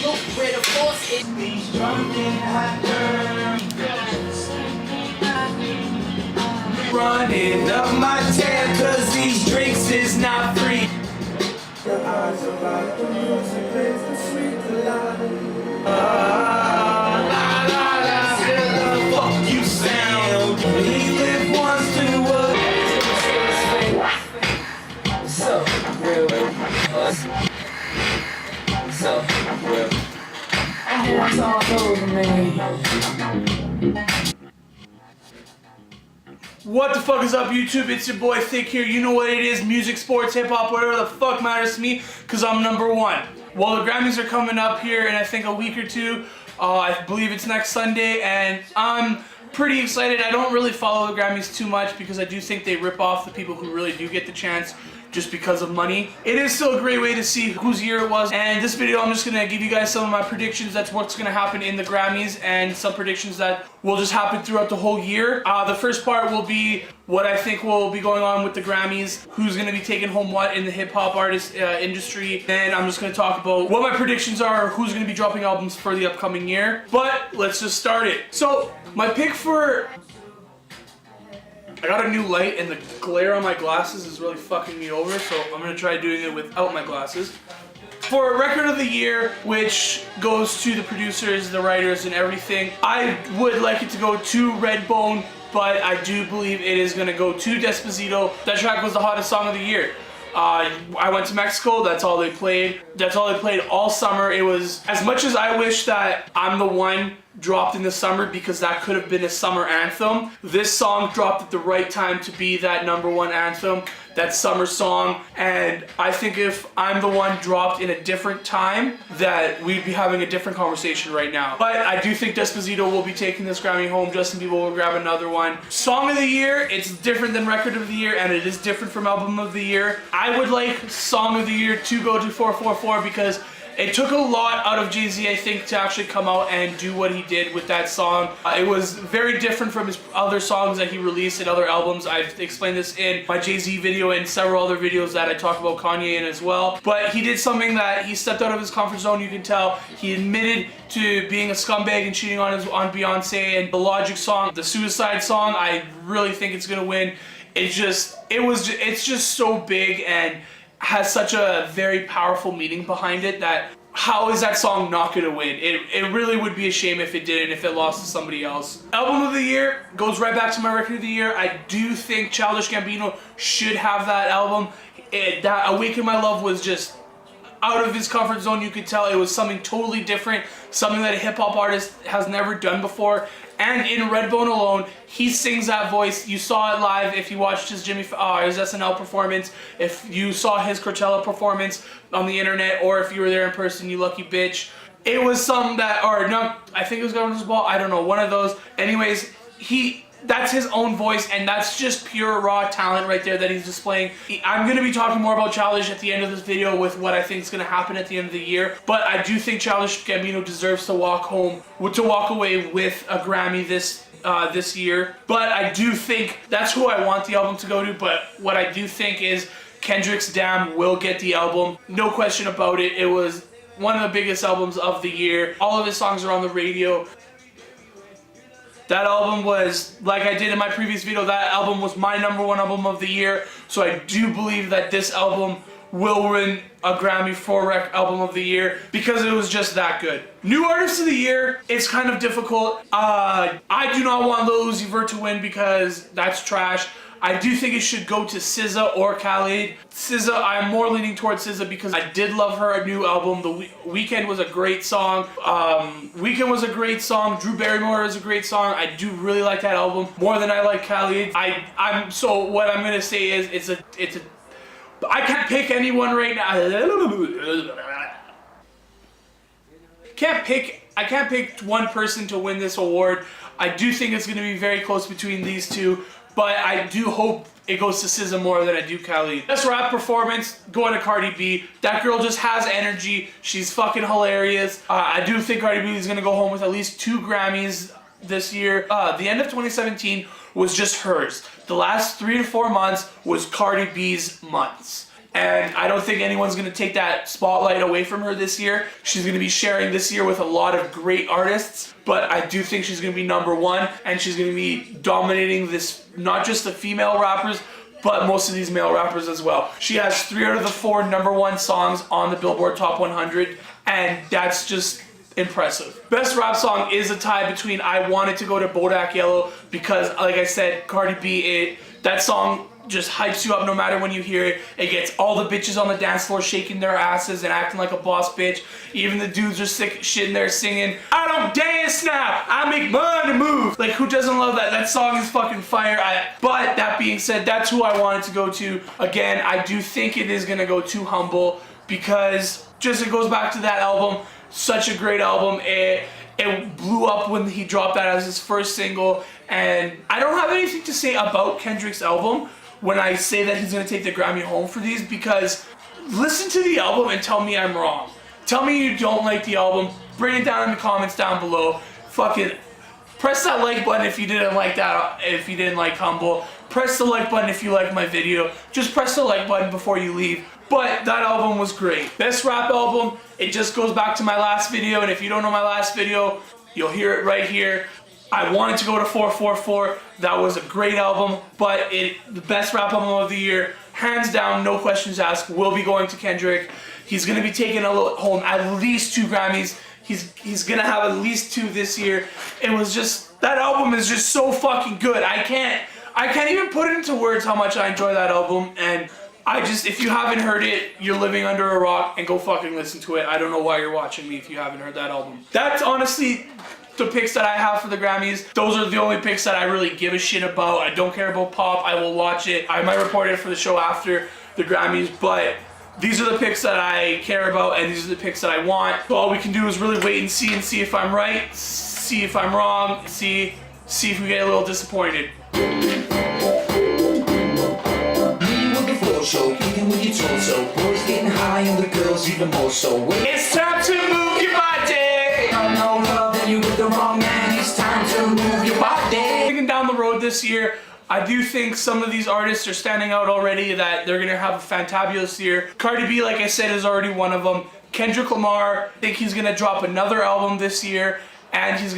look where the force is. These drunken hot girls running up my tab, cause these drinks is not free. Your eyes are like the music plays the sweet delight. La la la, the fuck you sound. We live once to what? So real. So real. I hear it's all over me. What the fuck is up, YouTube? It's your boy Thick here. You know what it is, music, sports, hip-hop, whatever the fuck matters to me, because I'm number one. Well, the Grammys are coming up here in I think a week or two. I believe it's next Sunday, and I'm pretty excited. I don't really follow the Grammys too much because I do think they rip off the people who really do get the chance just because of money. It is still a great way to see whose year it was, and this video I'm just gonna give you guys some of my predictions. That's what's gonna happen in the Grammys, and some predictions that will just happen throughout the whole year. The first part will be what I think will be going on with the Grammys, who's gonna be taking home what in the hip-hop artist industry. Then I'm just gonna talk about what my predictions are, who's gonna be dropping albums for the upcoming year. But let's just start it. So my pick for... I got a new light and the glare on my glasses is really fucking me over, so I'm gonna try doing it without my glasses. For record of the year, which goes to the producers, the writers, and everything, I would like it to go to Redbone, but I do believe it is gonna go to Despacito. That track was the hottest song of the year. I went to Mexico, that's all they played. That's all they played all summer. It was, as much as I wish that I'm the One dropped in the summer because that could have been a summer anthem, this song dropped at the right time to be that #1 anthem, that summer song. And I think if I'm the One dropped in a different time, that we'd be having a different conversation right now. But I do think Despacito will be taking this Grammy home. Justin Bieber will grab another one. Song of the year, it's different than record of the year, and it is different from album of the year. I would like Song of the Year to go to 444 because it took a lot out of Jay-Z, I think, to actually come out and do what he did with that song. It was very different from his other songs that he released in other albums. I've explained this in my Jay-Z video and several other videos that I talk about Kanye in as well. But he did something that he stepped out of his comfort zone, you can tell. He admitted to being a scumbag and cheating on Beyonce. And the Logic song, the Suicide song, I really think it's gonna win. It's just so big and has such a very powerful meaning behind it that how is that song not gonna win? It really would be a shame if it didn't, if it lost to somebody else. Album of the year goes right back to my record of the year. I do think Childish Gambino should have that album. That Awaken My Love was just out of his comfort zone. You could tell it was something totally different, something that a hip-hop artist has never done before. And in Redbone alone, he sings that voice. You saw it live if you watched his his SNL performance, if you saw his Coachella performance on the internet, or if you were there in person, you lucky bitch. It was something that, or no, I think it was Governor's Ball, I don't know, one of those. Anyways, that's his own voice, and that's just pure raw talent right there that he's displaying. I'm going to be talking more about Childish at the end of this video with what I think is going to happen at the end of the year, but I do think Childish Gambino deserves to walk away with a Grammy this year. But I do think that's who I want the album to go to, but what I do think is Kendrick's Damn will get the album. No question about it. It was one of the biggest albums of the year. All of his songs are on the radio. That album was, like I did in my previous video, that album was my #1 album of the year. So I do believe that this album will win a Grammy for album of the year because it was just that good. New artist of the year, it's kind of difficult. I do not want Lil Uzi Vert to win because that's trash. I do think it should go to SZA or Khalid. SZA, I'm more leaning towards SZA because I did love her new album. The Weekend was a great song. Weekend was a great song. Drew Barrymore is a great song. I do really like that album more than I like Khalid. So what I'm gonna say is I can't pick anyone right now. I can't pick one person to win this award. I do think it's gonna be very close between these two. But I do hope it goes to SZA more than I do Khalid. Best rap performance, going to Cardi B. That girl just has energy. She's fucking hilarious. I do think Cardi B is going to go home with at least 2 Grammys this year. The end of 2017 was just hers. The last 3 to 4 months was Cardi B's months. And I don't think anyone's going to take that spotlight away from her this year. She's going to be sharing this year with a lot of great artists, but I do think she's going to be number one, and she's going to be dominating this, not just the female rappers, but most of these male rappers as well. She has 3 out of the 4 #1 songs on the Billboard Top 100, and that's just impressive. Best rap song is a tie between I Wanted to Go to Bodak Yellow, because like I said, Cardi B, that song just hypes you up no matter when you hear it. It gets all the bitches on the dance floor shaking their asses and acting like a boss bitch. Even the dudes are sick shitting there singing, I don't dance now, I make money move. Like, who doesn't love that? That song is fucking fire. But that being said, that's who I wanted to go to. Again, I do think it is gonna go to Humble, because just it goes back to that album. Such a great album. It blew up when he dropped that as his first single, and I don't have anything to say about Kendrick's album when I say that he's going to take the Grammy home for these, because listen to the album and tell me I'm wrong. Tell me you don't like the album. Bring it down in the comments down below. Fucking press that like button if you didn't like that, if you didn't like Humble. Press the like button if you liked my video. Just press the like button before you leave. But that album was great. Best rap album, it just goes back to my last video, and if you don't know my last video, you'll hear it right here. I Wanted to Go to 444. That was a great album, but the best rap album of the year, hands down, no questions asked, will be going to Kendrick. He's gonna be taking home at least 2 Grammys. He's gonna have at least 2 this year. It was just, that album is just so fucking good. I can't even put it into words how much I enjoy that album, and if you haven't heard it, you're living under a rock, and go fucking listen to it. I don't know why you're watching me if you haven't heard that album. That's honestly the picks that I have for the Grammys. Those are the only picks that I really give a shit about. I don't care about pop. I will watch it. I might report it for the show after the Grammys, but these are the picks that I care about, and these are the picks that I want. So all we can do is really wait and see if I'm right, see if I'm wrong, see if we get a little disappointed. Show, kicking with your torso, boys getting high and the girls even more so. It's time to move your body. I'm no love and you with the wrong man. It's time to move your body. Thinking down the road this year, I do think some of these artists are standing out already, that they're gonna have a fantabulous year. Cardi B, like I said, is already one of them. Kendrick Lamar, I think he's gonna drop another album this year, and he's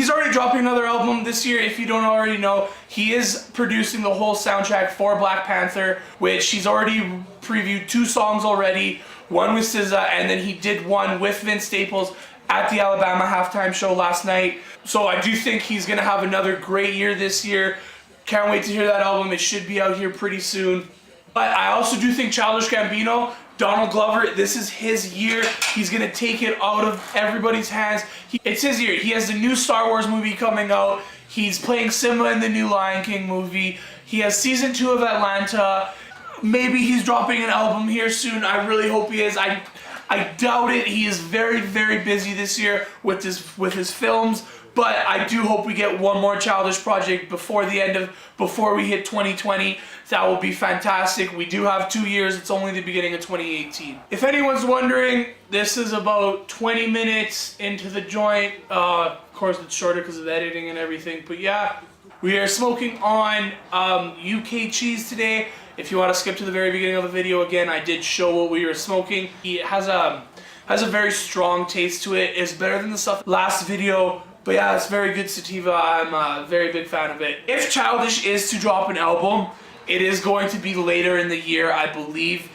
already dropping another album this year. If you don't already know, he is producing the whole soundtrack for Black Panther, which he's already previewed 2 songs already. One with SZA, and then he did one with Vince Staples at the Alabama halftime show last night. So I do think he's gonna have another great year this year. Can't wait to hear that album. It should be out here pretty soon. But I also do think Childish Gambino, Donald Glover, this is his year. He's gonna take it out of everybody's hands. It's his year. He has the new Star Wars movie coming out. He's playing Simba in the new Lion King movie. He has season 2 of Atlanta. Maybe he's dropping an album here soon. I really hope he is. I doubt it. He is very, very busy this year with his films. But I do hope we get one more Childish project before we hit 2020. That will be fantastic. We do have 2 years. It's only the beginning of 2018. If anyone's wondering, this is about 20 minutes into the joint. Of course, it's shorter because of editing and everything. But yeah, we are smoking on UK cheese today. If you want to skip to the very beginning of the video, again, I did show what we were smoking. It has a very strong taste to it. It's better than the stuff last video. But yeah, it's very good sativa. I'm a very big fan of it. If Childish is to drop an album, it is going to be later in the year, I believe.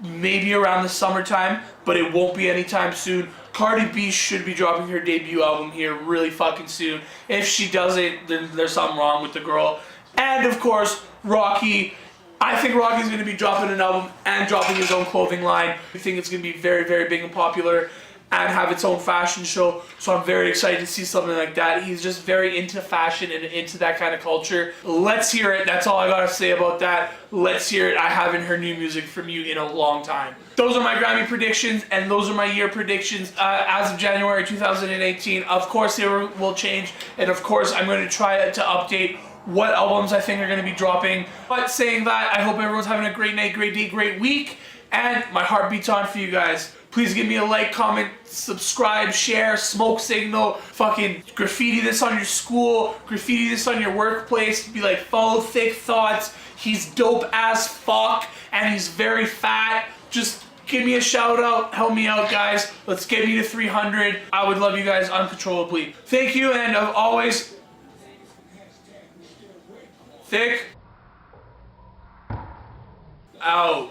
Maybe around the summertime, but it won't be anytime soon. Cardi B should be dropping her debut album here really fucking soon. If she doesn't, then there's something wrong with the girl. And of course, Rocky. I think Rocky's going to be dropping an album and dropping his own clothing line. I think it's going to be very, very big and popular and have its own fashion show. So I'm very excited to see something like that. He's just very into fashion and into that kind of culture. Let's hear it. That's all I got to say about that. Let's hear it. I haven't heard new music from you in a long time. Those are my Grammy predictions, and those are my year predictions as of January 2018. Of course, they will change, and of course, I'm going to try to update what albums I think are going to be dropping. But saying that, I hope everyone's having a great night, great day, great week, and my heart beats on for you guys. Please give me a like, comment, subscribe, share, smoke signal, fucking graffiti this on your school, graffiti this on your workplace, be like, follow Thick Thoughts, He's dope as fuck, and he's very fat. Just give me a shout out, help me out, guys. Let's get me to 300. I would love you guys uncontrollably. Thank you, and always, thick out.